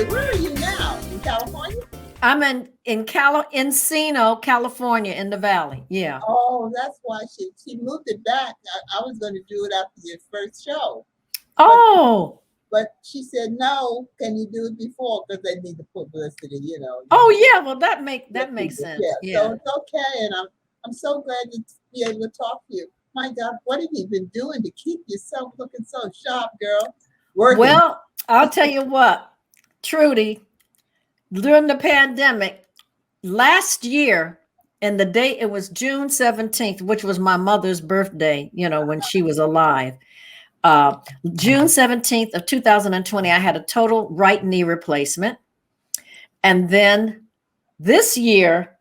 Where are you now? In California? I'm in Encino, California, in the Valley. Yeah. Oh, that's why she moved it back. I was going to do it after your first show, but Oh. she said no. Can you do it before? Because they need the publicity. You Oh need yeah. Well, the that makes people. Yeah, sense. so Yeah. it's okay, and I'm so glad to be able to talk to you. My God, what have you been doing to keep yourself looking so sharp, girl? Working. Well, I'll tell you what, Trudy, during the pandemic last year, and the date it was June 17th, which was my mother's birthday, when she was alive. Uh, June 17th of 2020, I had a total right knee replacement. And then this year,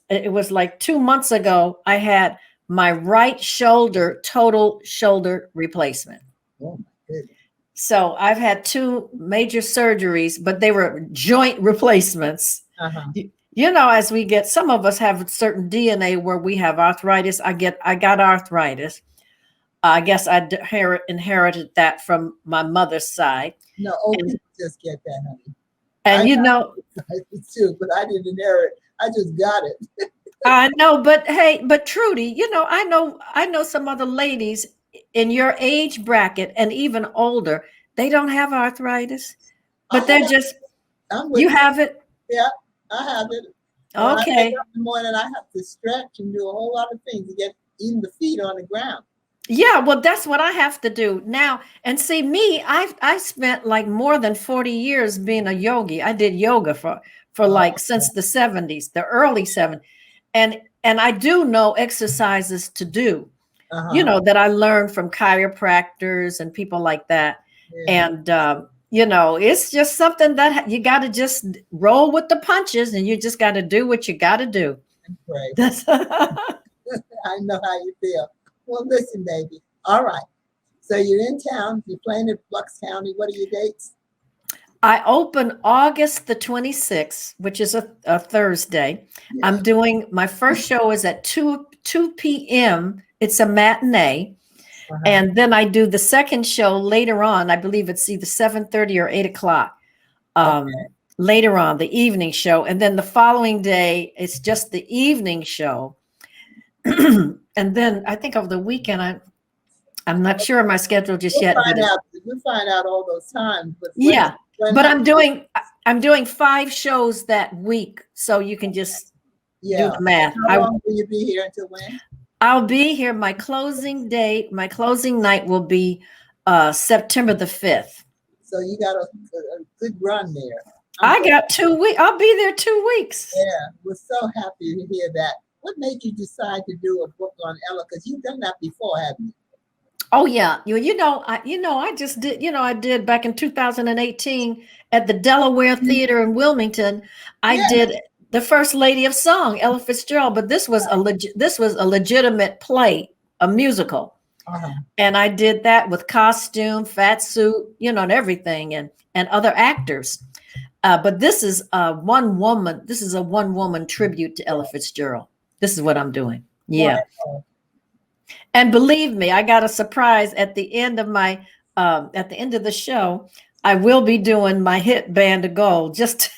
it was like 2 months ago, I had my right shoulder total shoulder replacement. Oh my goodness. So I've had two major surgeries, but they were joint replacements. Uh-huh. As we get, some of us have certain DNA where we have arthritis. I got arthritis. I guess I inherited that from my mother's side. No, old And, people just get that, honey. I and it too, but I didn't inherit. I just got it. I know, but hey, but Trudy, I know some other ladies in your age bracket and even older, they don't have arthritis, I but they're have. just, I'm with you you. have it. Yeah, I have it. And when I wake Okay. up in the morning, I have to stretch and do a whole lot of things to get even the feet on the ground. Yeah, well, that's what I have to do now. And see, me, I spent like more than 40 years being a yogi. I did yoga for Oh, like since the 70s, the early 70s. And I do know exercises to do, uh-huh. that I learned from chiropractors and people like that. Yeah, And it's just something that you got to just roll with the punches, and you just got to do what you got to do. and pray. That's I know how you feel. Well, listen, baby. All right. So you're in town. You're playing at Bucks County. What are your dates? I open August the 26th, which is a Thursday. Yeah. I'm doing my first show is at 2 p.m. It's a matinee. Uh-huh. And then I do the second show later on. I believe it's either 7:30 or 8 o'clock. Okay. Later on, the evening show. And then the following day, it's just the evening show. And then I think over the weekend, I'm not sure of my schedule just We'll yet, but find out. We'll find out all those times. But yeah. when But have I'm doing 5 shows that week, so you can just do yeah. the math. How long will you be here until when? I'll be here. My closing night will be September the 5th. So you got a good run there. I'm I so got 2 weeks. I'll be there 2 weeks. yeah. We're so happy to hear that. What made you decide to do a book on Ella? Because you've done that before, haven't you? Oh yeah, I just did. I did back in 2018 at the Delaware Theater in Wilmington. I Yeah. did the First Lady of Song, Ella Fitzgerald, but this was a legitimate play, a musical, Uh-huh. and I did that with costume, fat suit, and everything, and other actors. But this is a one woman. This is a one woman tribute to Ella Fitzgerald. This is what I'm doing. Yeah. Wonderful. And believe me, I got a surprise at the end of the show. I will be doing my hit Band of Gold just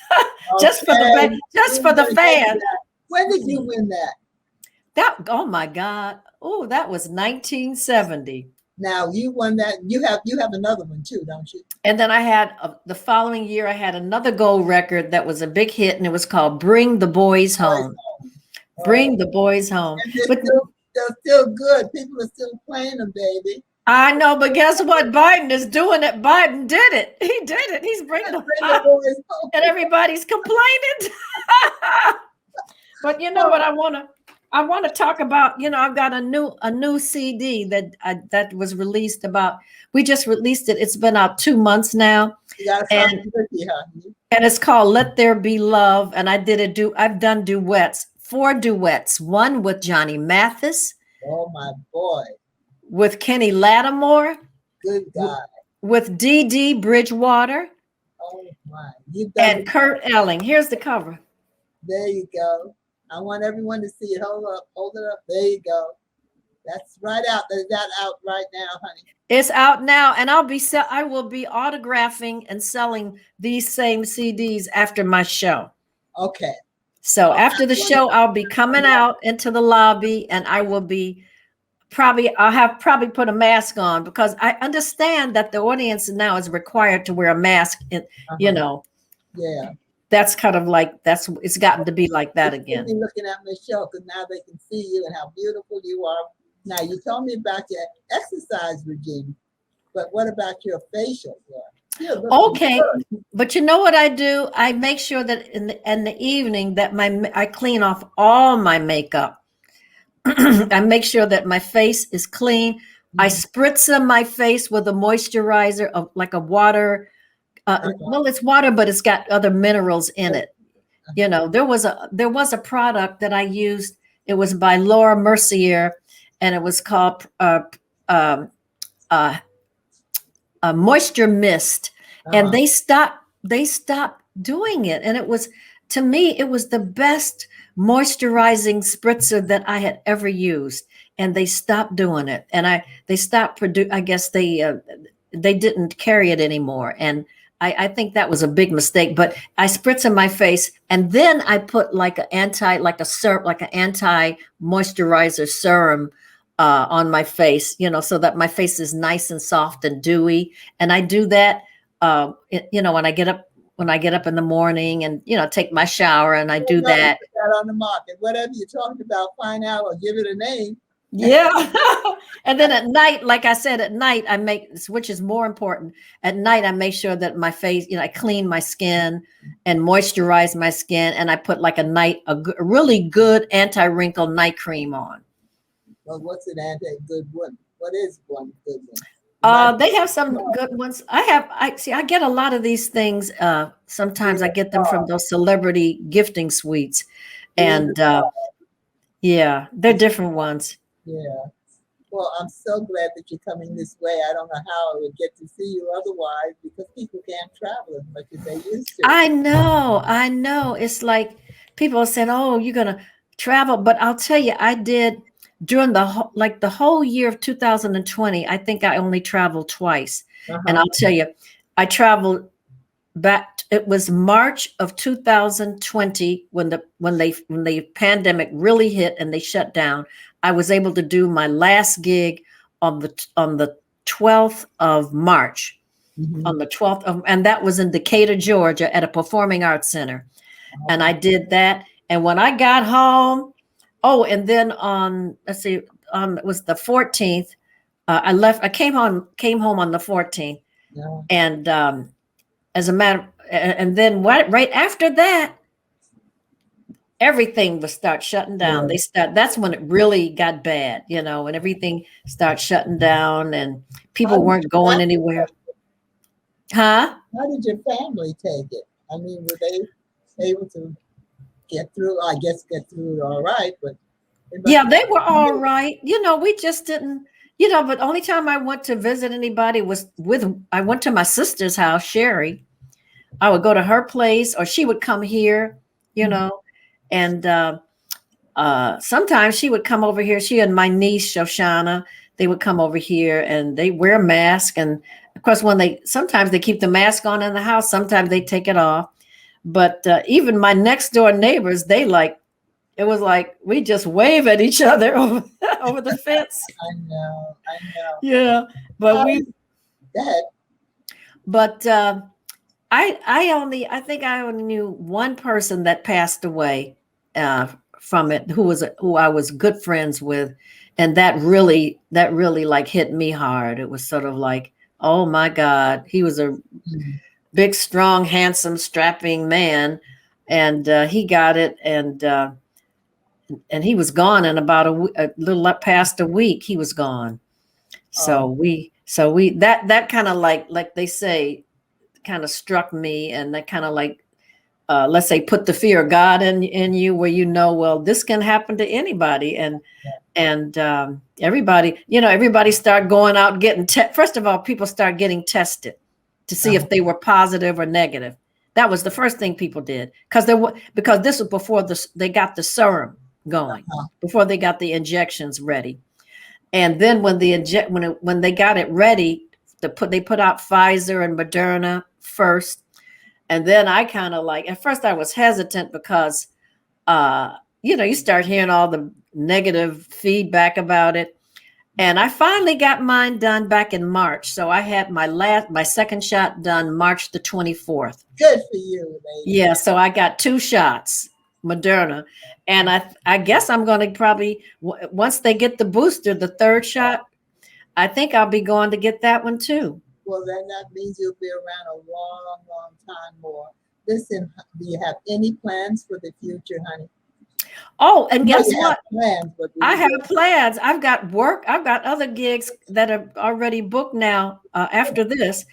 just for Okay. just for We're the gonna get to fans. that. When did you win that? That, oh my God. Oh, that was 1970. Now you won that. You have another one too, don't you? And then I had the following year I had another gold record that was a big hit, and it was called Bring the Boys Boys Home. Home. Bring the Boys Home. And But they're still good. People are still playing them, baby. I know, but guess what? Biden is doing it. Biden did it. He did it. He's bringing them Bring the boys home. and everybody's complaining. But you know what I want to talk about, I've got a new CD that was released we just released it. It's been out 2 months now, You got and something with you, huh? and it's called Let There Be Love, and I've done duets, 4 duets, one with Johnny Mathis, Oh my boy. with Kenny Lattimore, Good guy. with Dee Dee Bridgewater, Oh my. You've done and Kurt Elling. Here's the cover. There you go. I want everyone to see it. Hold up. Hold it up. There you go. That's right out. Is that out right now, honey? It's out now, and I will be autographing and selling these same CDs after my show. Okay. So I'll after the have one of show, I'll be coming out into the lobby, and I will be I'll have probably put a mask on, because I understand that the audience now is required to wear a mask. And, Yeah. that's kind of like, it's gotten to be like that again. Be looking at Michelle, because now they can see you and how beautiful you are. Now, you told me about your exercise regime, but what about your facial hair? Okay, but you know what I do? I make sure that in the evening that I clean off all my makeup. I make sure that my face is clean. I spritz my face with a moisturizer of like a water. Well, it's water, but it's got other minerals in it. There was a product that I used. It was by Laura Mercier, and it was called Moisture Mist. And they stopped doing it. And to me, it was the best moisturizing spritzer that I had ever used. And they stopped doing it. And they stopped I guess they didn't carry it anymore. And I think that was a big mistake. But I spritz in my face, and then I put like an anti moisturizer serum on my face, so that my face is nice and soft and dewy. And I do that, when I get up in the morning and, take my shower, and I do that. Put that on the market. Whatever you're talking about, find out or give it a name. Yeah. And then at night, like I said, at night which is more important. At night, I make sure that my face, I clean my skin and moisturize my skin. And I put like a really good anti-wrinkle night cream on. Well, what's an anti-good one? What is one good one? They have some good ones. I get a lot of these things. Sometimes I get them from those celebrity gifting suites. And yeah, they're different ones. Yeah. Well, I'm so glad that you're coming this way. I don't know how I would get to see you otherwise, because people can't travel as much as they used to. I know. It's like people said, "Oh, you're gonna travel," but I'll tell you, I did during the whole year of 2020. I think I only traveled twice, and I'll tell you, I traveled back. It was March of 2020 when the pandemic really hit and they shut down. I was able to do my last gig on the 12th of March, on the 12th of, and that was in Decatur, Georgia, at a performing arts center. And I did that. And when I got home, and then it was the 14th. I came home on the 14th. Yeah. And and then right after that, everything would start shutting down. That's when it really got bad, and everything started shutting down, and people weren't going anywhere. Huh? How did your family take it? I mean, were they able to get through? I guess get through it all right, but yeah, they were all right. We just didn't, but the only time I went to visit anybody was I went to my sister's house, Sherry. I would go to her place, or she would come here, and sometimes she would come over here. She and my niece, Shoshana, they would come over here, and they wear a mask. And of course, sometimes they keep the mask on in the house. Sometimes they take it off. But even my next door neighbors, it was like we just wave at each other over the fence. I know. Yeah, but I think I only knew one person that passed away from it, who I was good friends with, and that really like hit me hard. It was sort of like, oh my God, he was a big, strong, handsome, strapping man, and he got it, and he was gone in about a little past a week. He was gone. So that kind of like they say, kind of struck me, and that kind of like, let's say, put the fear of God in you, where well, this can happen to anybody, and everybody started going out and getting first of all, people started getting tested to see if they were positive or negative. That was the first thing people did, because this was before they got the serum going, before they got the injections ready. And then when when they got it ready they put out Pfizer and Moderna first. And then I kind of like, at first I was hesitant because, you start hearing all the negative feedback about it. And I finally got mine done back in March. So I had my second shot done March the 24th. Good for you, lady. Yeah. So I got 2 shots, Moderna. And I guess I'm going to probably, once they get the booster, the 3rd shot, I think I'll be going to get that one too. Well, then that means you'll be around a long, long time more. Listen, do you have any plans for the future, honey? Oh, and guess what? Plans, I have plans. I've got work. I've got other gigs that are already booked now. After this,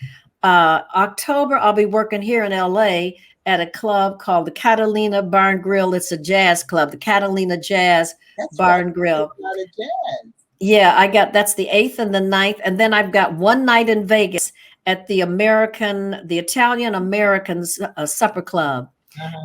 October, I'll be working here in LA at a club called the Catalina Bar and Grill. It's a jazz club, the Catalina Jazz Bar and Grill. A lot of jazz. Yeah, that's the 8th and the 9th. And then I've got one night in Vegas at the Italian Americans Supper Club.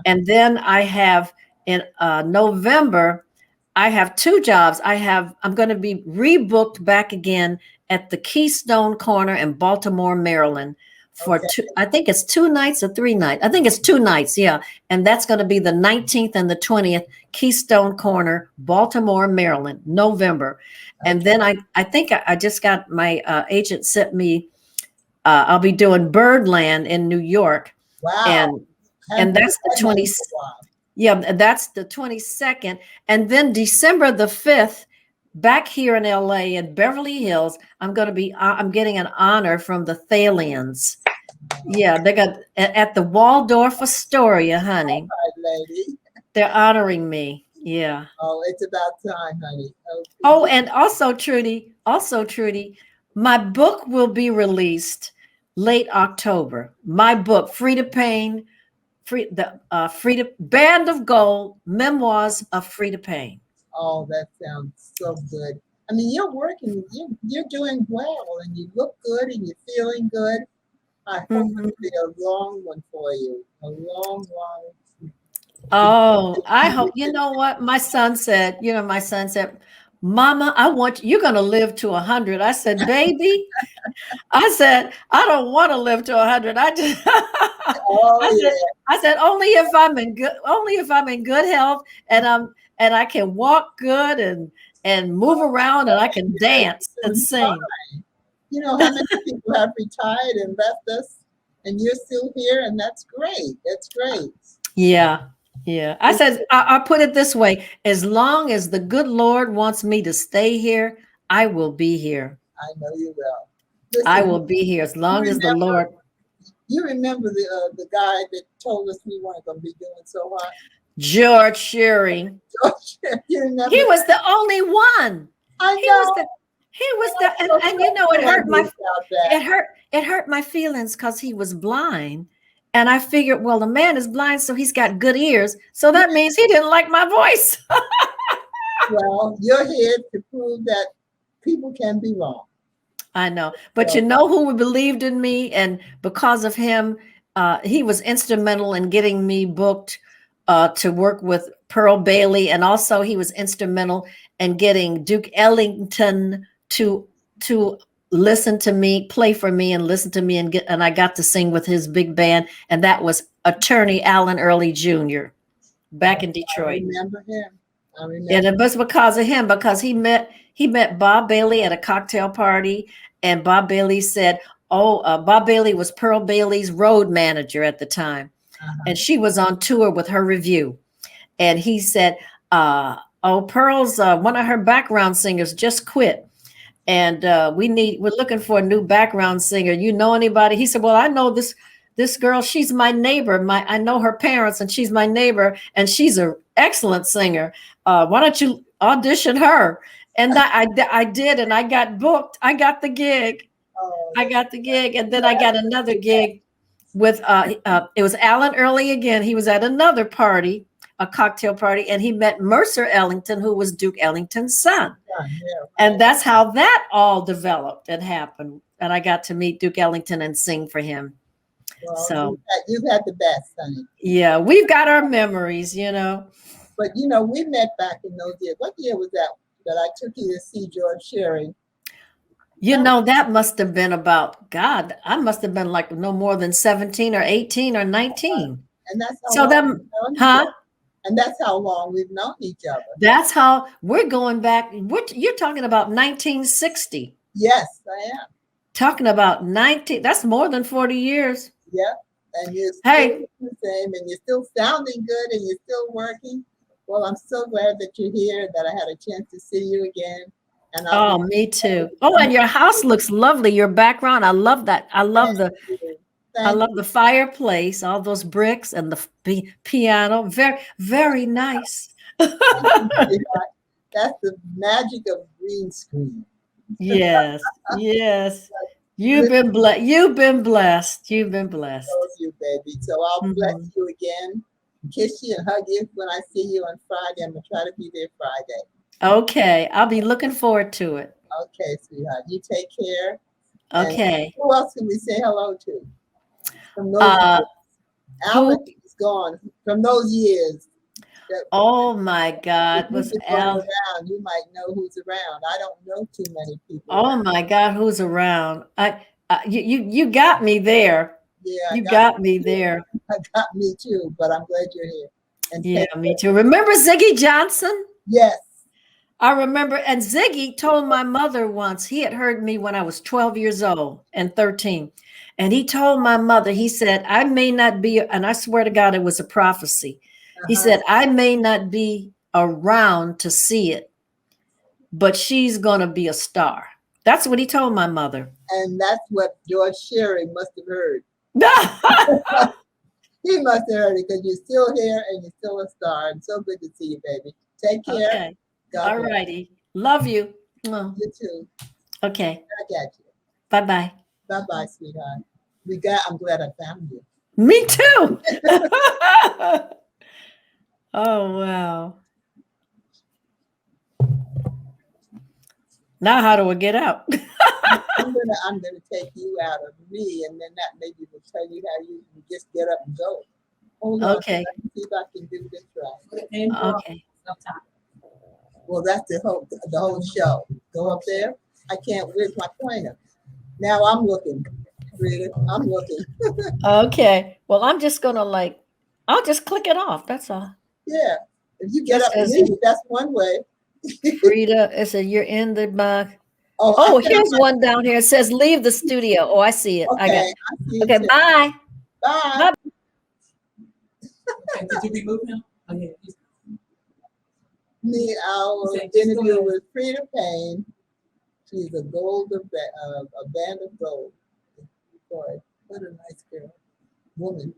And then I have in November, I have 2 jobs. I'm going to be rebooked back again at the Keystone Corner in Baltimore, Maryland for I think it's 2 nights or 3 nights. I think it's 2 nights. Yeah. And that's going to be the 19th and the 20th, Keystone Corner, Baltimore, Maryland, November. And then I think I just got my agent sent me, I'll be doing Birdland in New York. Wow. And that's the 20th. Yeah, that's the 22nd. And then December the 5th, back here in LA in Beverly Hills, I'm getting an honor from the Thalians. Yeah, they got at the Waldorf Astoria, honey. All right, lady. They're honoring me. Yeah. Oh, it's about time, honey. Okay. Oh, and also Trudy, my book will be released late October. My book, Freda Payne, Freda Band of Gold, Memoirs of Freda Payne. Oh, that sounds so good. I mean, you're working, you're doing well, and you look good, and you're feeling good. I hope it'll be a long one for you. A long, long. Oh, I hope. You know what? My son said, Mama, you're going to live to 100. I said, baby, I don't want to live to 100. I said, only if I'm in good health and I can walk good and move around and I can dance and sing. You know how many people have retired and left us, and you're still here, and that's great. That's great. Yeah. Yeah. I said, I'll put it this way. As long as the good Lord wants me to stay here, I will be here. I know you will. Listen, I will be here as long as the Lord. You remember the guy that told us we weren't going to be doing so hot? George Shearing. You remember? He was the only one. I know. He was and you know, it hurt my feelings because he was blind. And I figured, well, the man is blind, so he's got good ears. So that means he didn't like my voice. Well, you're here to prove that people can be wrong. I know. But you know who believed in me? And because of him, he was instrumental in getting me booked to work with Pearl Bailey. And also he was instrumental in getting Duke Ellington to listen to me, play for me, and listen to me, and I got to sing with his big band, and that was Attorney Alan Early Jr. back in Detroit. I remember him. And it was because of him, because he met Bob Bailey at a cocktail party, and Bob Bailey said, Bob Bailey was Pearl Bailey's road manager at the time, and she was on tour with her review, and he said, Pearl's one of her background singers just quit. And we're looking for a new background singer. You know anybody? He said, well, I know this girl. She's my neighbor. I know her parents, and she's my neighbor, and she's an excellent singer. Why don't you audition her? And I did, and I got booked. I got the gig. And then I got another gig with it was Alan Early again. He was at another party, a cocktail party, and he met Mercer Ellington, who was Duke Ellington's son. And that's how that all developed and happened. And I got to meet Duke Ellington and sing for him. Well, so you've had the best, honey. Yeah, we've got our memories, you know. But you know, we met back in those years. What year was that? that I took you to see George Sherry. You know, that must have been about, God, I must have been like no more than 17 or 18 or 19. And that's how So long that, we've known each huh? other. And that's how long we've known each other. That's how we're going back. You're talking about 1960. Yes, I am. Talking about 19, that's more than 40 years. Yeah. And you're still Hey, the same, and you're still sounding good, and you're still working. Well, I'm so glad that you're here, that I had a chance to see you again. And I'll oh, be me too. Oh, and your house looks lovely. Your background, I love that. I love thank the fireplace, all those bricks and the piano. Very, very nice. you, sweetheart. That's the magic of green screen. Yes, yes. You've Listen been blessed. You've been blessed. You've been blessed. to you, baby. So I'll bless Mhm. you again, kiss you and hug you when I see you on Friday. I'm gonna try to be there Friday. Okay, I'll be looking forward to it. Okay, sweetheart. You take care. And Okay. who else can we say hello to from those Uh, years? Alex who? is gone from those years. That Oh my God, you've was been going Al? around. You might know who's around. I don't know too many people Oh around. my God, who's around? You got me there. Yeah, I You got got me me too. there. I got me too, but I'm glad you're here. And Yeah, take me care. too. Remember Ziggy Johnson? Yes. I remember, and Ziggy told my mother once, he had heard me when I was 12 years old and 13. And he told my mother, he said, I may not be, and I swear to God, it was a prophecy. He Uh-huh. said, I may not be around to see it, but she's going to be a star. That's what he told my mother. And that's what George Sherry must have heard. He must have heard it because you're still here and you're still a star. And so good to see you, baby. Take care. Okay. God All bless. righty. Love you. Oh, You too. okay. I got you. Bye-bye. Bye-bye, sweetheart. I'm glad I found you. Me too. Oh, wow. Now how do I get out? I'm gonna take you out of me, and then that maybe will tell you how you can just get up and go. Hold on. Okay. Let me see if I can do this right. Okay. Well, that's the whole show. Go up there. I can't. Where's my pointer? Now I'm looking. Freda, I'm looking. Okay. Well, I'm just gonna I'll just click it off. That's all. Yeah. If you get It up and says leave it, that's one way. Frida. It says you're in the box. Oh, Oh, here's one down here. It says leave the studio. Oh, I see it. I got okay. it. I see it Okay, too. bye. Bye. Bye. Okay, did you remove him? Oh, yeah. Our Okay, just go interview ahead. with Freda Payne. She's a a band of gold. Boy, what a nice girl, woman.